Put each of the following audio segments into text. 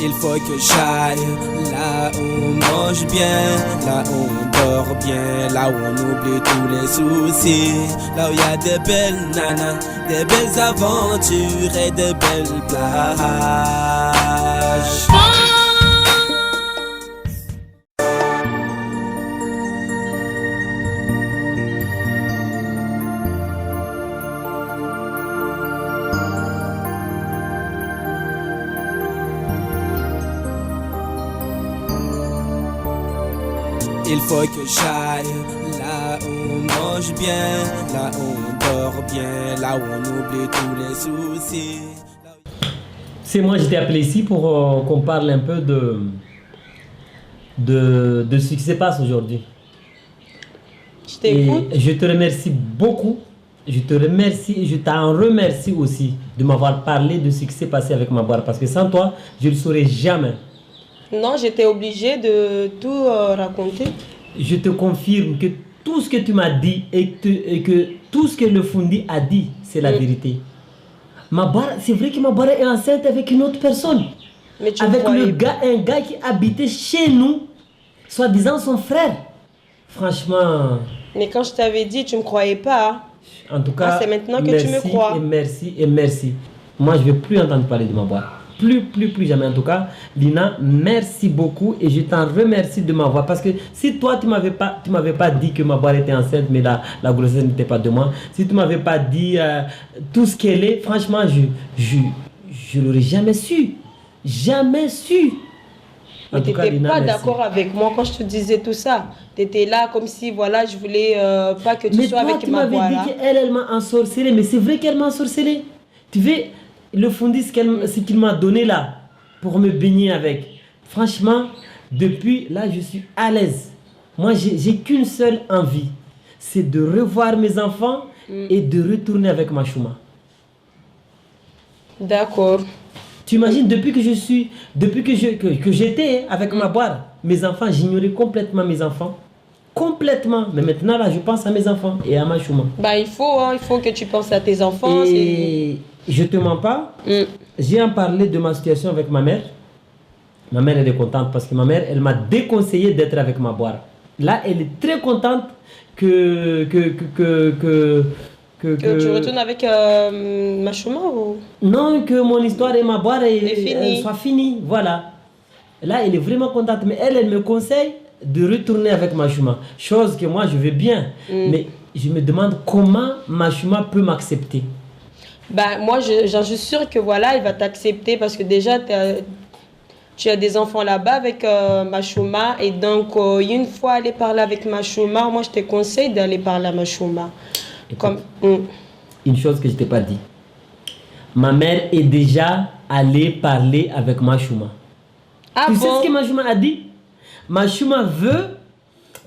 Il faut que j'aille là où on mange bien, là où on dort bien, là où on oublie tous les soucis, là où il y a des belles nanas, des belles aventures et des belles plages. Il faut que j'aille là où on mange bien, là où on dort bien, là où on oublie tous les soucis. C'est moi, je t'ai appelé ici pour qu'on parle un peu de ce qui se passe aujourd'hui. Je t'écoute. Et je te remercie beaucoup. Je te remercie et je t'en remercie aussi de m'avoir parlé de ce qui s'est passé avec ma boire. Parce que sans toi, je ne le saurais jamais. Non, j'étais obligée de tout raconter. Je te confirme que tout ce que tu m'as dit et que tout ce que le Fundi a dit, c'est la vérité. C'est vrai que ma boire est enceinte avec une autre personne. Mais tu avec croyais... un gars qui habitait chez nous, soi-disant son frère. Franchement... Mais quand je t'avais dit, tu ne me croyais pas. Hein? En tout cas, c'est maintenant que tu me crois. Et merci. Moi, je ne veux plus entendre parler de ma boire. Plus jamais. En tout cas, Lina, merci beaucoup et je t'en remercie de m'avoir. Parce que si toi, tu m'avais pas dit que ma boire était enceinte, mais la grossesse n'était pas de moi. Si tu m'avais pas dit tout ce qu'elle est, franchement, je l'aurais jamais su. Jamais su. Mais tu n'étais pas d'accord avec moi quand je te disais tout ça. Tu étais là comme si, voilà, je voulais pas que tu sois avec ma boire. Mais toi, tu m'avais dit qu'elle m'a ensorcelé. Mais c'est vrai qu'elle m'a ensorcelé. Tu veux... Le Fundi, ce qu'il m'a donné là, pour me baigner avec. Franchement, depuis là, je suis à l'aise. Moi, j'ai qu'une seule envie. C'est de revoir mes enfants et de retourner avec ma chouma. D'accord. Tu imagines, depuis que j'étais avec ma boire, mes enfants, j'ignorais complètement mes enfants. Complètement. Mais maintenant, là, je pense à mes enfants et à ma chouma. Bah, il faut que tu penses à tes enfants. Et... Je te mens pas, j'ai en parlé de ma situation avec ma mère. Ma mère, elle est contente parce que ma mère, elle m'a déconseillé d'être avec ma boire. Là, elle est très contente que tu retournes avec ma chouma ou... Non, que mon histoire et ma boire soit finie. Voilà. Là, elle est vraiment contente. Mais elle me conseille de retourner avec ma chouma. Chose que moi, je veux bien. Mais je me demande comment ma chouma peut m'accepter. Bah, moi, j'en suis sûre que voilà, il va t'accepter parce que déjà, tu as des enfants là-bas avec Machouma. Et donc, une fois aller parler avec Machouma, moi, je te conseille d'aller parler à Machouma. Une chose que je ne t'ai pas dit. Ma mère est déjà allée parler avec Machouma. Ah tu bon? sais ce que Machouma a dit? Machouma veut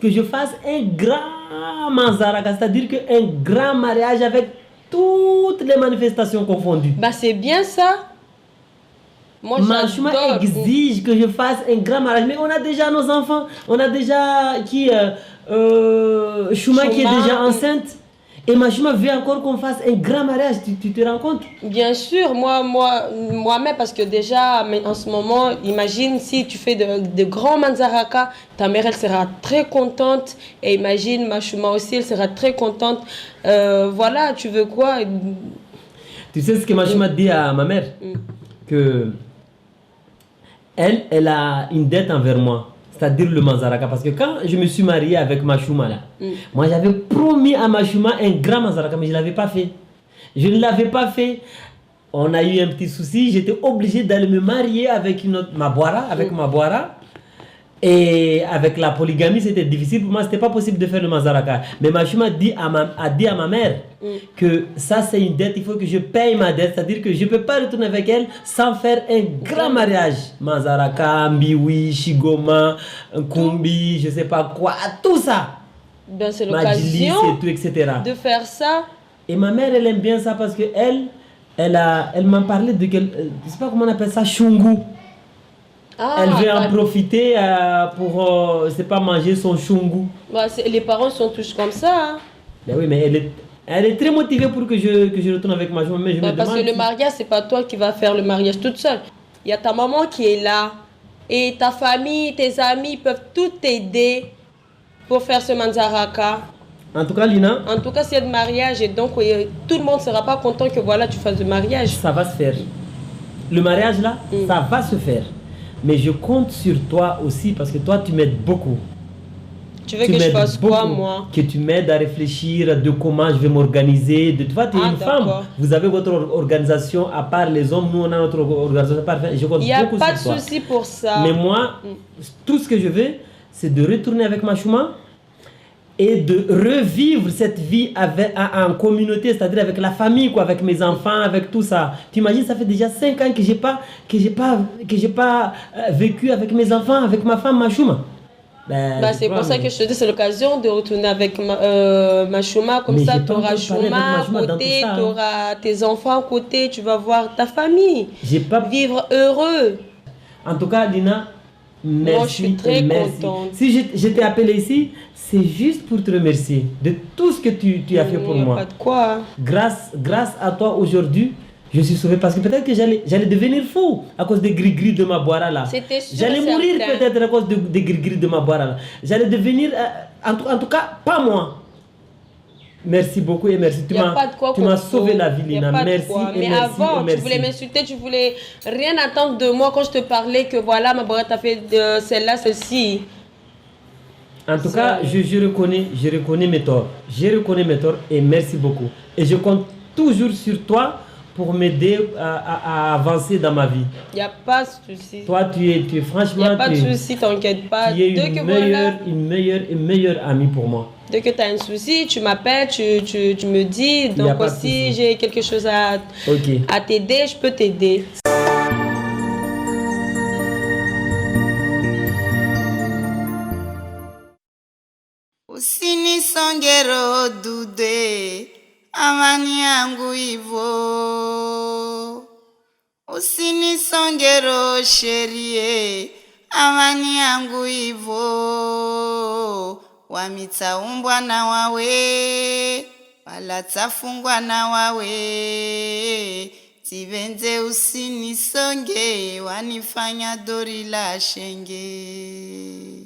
que je fasse un grand manzaraka, c'est-à-dire un grand mariage avec toutes les manifestations confondues. Bah c'est bien ça. Moi Machouma exige que je fasse un grand mariage. Mais on a déjà nos enfants. On a déjà Chouma qui est déjà enceinte. Et Machouma veut encore qu'on fasse un grand mariage. Tu te rends compte? Bien sûr. Moi-même, parce que déjà, en ce moment, imagine si tu fais de grands manzaraka, ta mère, elle sera très contente. Et imagine, Machouma aussi, elle sera très contente. Voilà, tu veux quoi? Tu sais ce que Machouma dit à ma mère? Que elle a une dette envers moi. C'est-à-dire le manzaraka. Parce que quand je me suis marié avec Machouma là, moi j'avais promis à Machouma un grand manzaraka, mais je ne l'avais pas fait. Je ne l'avais pas fait. On a eu un petit souci. J'étais obligé d'aller me marier avec ma boira. Et avec la polygamie, c'était difficile pour moi. C'était pas possible de faire le manzaraka. Mais Machouma a dit à ma mère que ça c'est une dette. Il faut que je paye ma dette. C'est-à-dire que je ne peux pas retourner avec elle sans faire un grand mariage. Manzaraka, Mbiwi, Shigoma, Kumbi, je sais pas quoi, tout ça. Ben, c'est l'occasion etc. de faire ça. Et ma mère, elle aime bien ça parce que elle m'a parlé de je sais pas comment on appelle ça, chungu. Elle veut en profiter pour, c'est pas manger son chungu. Bah, les parents sont tous comme ça. Hein. Ben oui, mais elle est très motivée pour que je retourne avec ma joie. Mais je me parce demande que le mariage, c'est pas toi qui vas faire le mariage toute seule. il y a ta maman qui est là. Et ta famille, tes amis peuvent tout t'aider pour faire ce manzaraka. En tout cas, Lina, En tout cas, c'est de mariage et donc tout le monde ne sera pas content que voilà, tu fasses le mariage. ça va se faire. Le mariage là, ça va se faire. Mais je compte sur toi aussi parce que toi, tu m'aides beaucoup. Tu veux Tu que je m'aides fasse quoi, beaucoup, moi? que tu m'aides à réfléchir de comment je vais m'organiser. De toi, tu es Ah, une femme. d'accord. Vous avez votre organisation à part les hommes. Nous, on a notre organisation à part. Je compte Il n'y a beaucoup pas de sur toi. souci pour ça. Mais moi, tout ce que je veux, c'est de retourner avec ma chouma et de revivre cette vie en communauté, c'est-à-dire avec la famille, quoi, avec mes enfants, avec tout ça. Tu imagines, ça fait déjà 5 ans que j'ai pas vécu avec mes enfants, avec ma femme, ma chouma. C'est pour ça que je te dis, c'est l'occasion de retourner avec ma chouma. Comme Mais ça, j'ai tu pas auras encore parlé avec ma chouma à chouma dans côté, tout ça, tu auras tes enfants à côté, tu vas voir ta famille. J'ai pas... Vivre heureux. En tout cas, Lina, merci. Moi, je suis très merci. contente. Si je t'ai appelé ici, c'est juste pour te remercier de tout ce que tu as fait pour Il n'y a moi. pas de quoi. Grâce à toi aujourd'hui, je suis sauvé parce que peut-être que j'allais devenir fou à cause des gris-gris de ma boira là. C'était sûr. J'allais mourir certain. peut-être à cause des gris-gris de ma boira là. J'allais devenir, en tout cas, pas moi. Merci beaucoup et merci. Tu m'as sauvé la vie, Lina. Merci. Mais merci, avant, merci. tu voulais m'insulter, tu voulais rien attendre de moi quand je te parlais que voilà, ma boîte a fait de celle-là, celle-ci. En tout cas, je reconnais mes torts. Je reconnais mes torts et merci beaucoup. Et je compte toujours sur toi pour m'aider à avancer dans ma vie. Il n'y a pas de souci. Toi, tu es franchement... Il n'y a pas de souci, t'inquiète pas. Tu es une meilleure amie pour moi. Dès que tu as un souci, tu m'appelles, tu me dis. Donc si j'ai quelque chose à t'aider, je peux t'aider. Usinisongero dude, amani yangu ivo. Usinisongero sherie, amani yangu ivo. Wamitaumbwa na wawe, walatafungwa na wawe. Tivenze usinisonge, wanifanya dori la shenge.